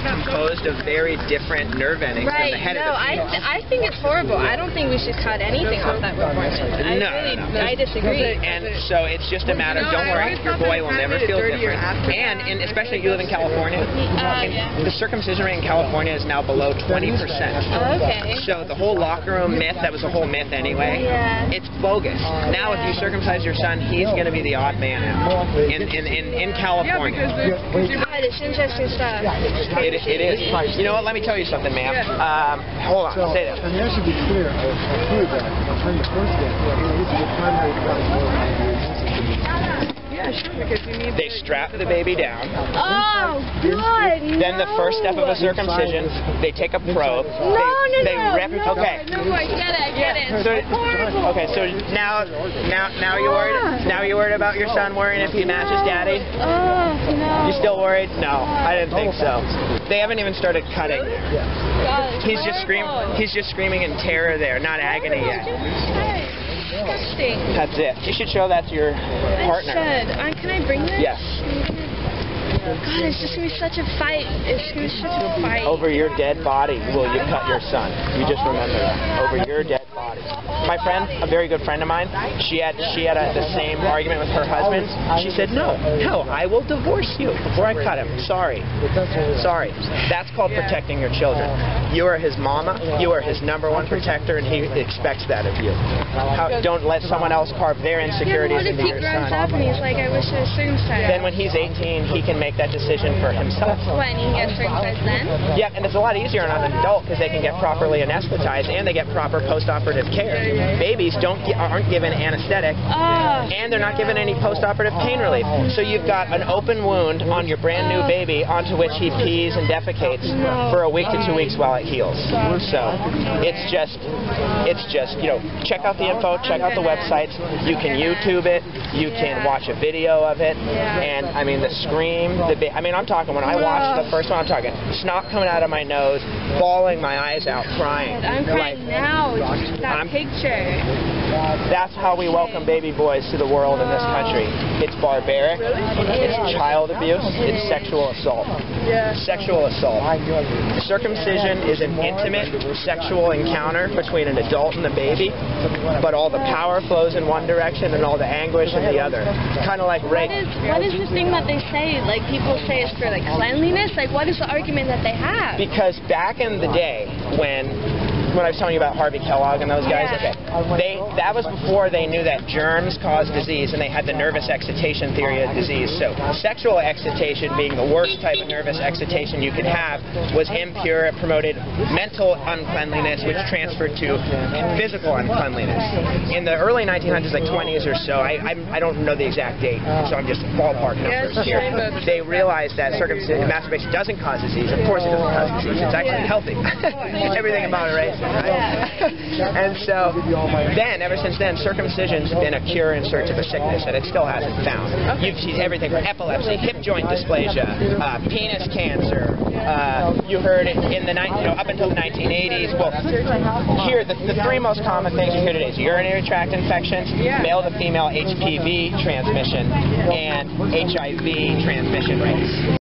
composed of very different nerve endings in the head of the female. I think it's horrible. I don't think we should cut anything off that performance. I disagree. And so it's just a matter of, don't worry, your boy will never feel different. And especially if you live in California, the circumcision rate in California is now below 20%. Okay. So the whole locker room myth, that was a whole myth anyway, it's bogus. Now if you circumcise your son, he's going to be the odd man out in California. God, it's interesting stuff. It is. You know what, let me tell you something, ma'am. Hold on, say that. And that should be clear. From the first day, this is the primary They strap the baby down. Oh, God, Then the first step of a circumcision, they take a probe. They rip. Okay. No, I get it. So, okay, so now you're worried. Now you're worried about your son worrying if he matches daddy. Oh, no. You still worried? No, I didn't think so. They haven't even started cutting. God, He's just screaming in terror there, not agony yet. Disgusting. That's it. You should show that to your partner. I should. Can I bring this? Yes. God, it's just going to be such a fight. It's going to be such a fight. Over your dead body will you cut your son. You just remember that. Over your dead body. My friend, a very good friend of mine, she had the same argument with her husband. She said, no, I will divorce you before I cut him. Sorry. That's called protecting your children. You are his mama. You are his #1 protector, and he expects that of you. Don't let someone else carve their insecurities into your son. What if he grows up and he's like, I wish I was circumcised? Then when he's 18, he can make that decision for himself. When he gets circumcised then? Yeah, and it's a lot easier on an adult because they can get properly anesthetized and they get proper post-operative care. Babies aren't given anesthetic, and they're not given any post-operative pain relief. So you've got an open wound on your brand new baby onto which he pees and defecates for a week to 2 weeks while it heals. So it's just check out the info, check out the websites. You can YouTube it, you can watch a video of it, and I mean the scream. I'm talking, when I watched the first one, I'm talking snot coming out of my nose, bawling my eyes out, crying. I'm crying now, just that picture. That's how we welcome baby boys to the world in this country. It's barbaric, it's child abuse, it's sexual assault. Sexual assault. Circumcision is an intimate sexual encounter between an adult and a baby, but all the power flows in one direction and all the anguish in the other. Kind of like rape. What is the thing that they say? Like, people say it's for like cleanliness? Like, what is the argument that they have? Because back in the day when I was telling you about Harvey Kellogg and those guys, that was before they knew that germs cause disease, and they had the nervous excitation theory of disease. So sexual excitation, being the worst type of nervous excitation you could have, was impure. It promoted mental uncleanliness, which transferred to physical uncleanliness. In the early 1900s, like 20s or so, I don't know the exact date, so I'm just ballpark numbers here. They realized that masturbation doesn't cause disease. Of course it doesn't cause disease. It's actually healthy. Everything in moderation. Right? And so then, ever since then, circumcision's been a cure in search of a sickness that it still hasn't found. You've seen everything from epilepsy, hip joint dysplasia, penis cancer. You heard it in up until the 1980s. Well, here the three most common things you hear today is urinary tract infections, male to female HPV transmission, and HIV transmission rates.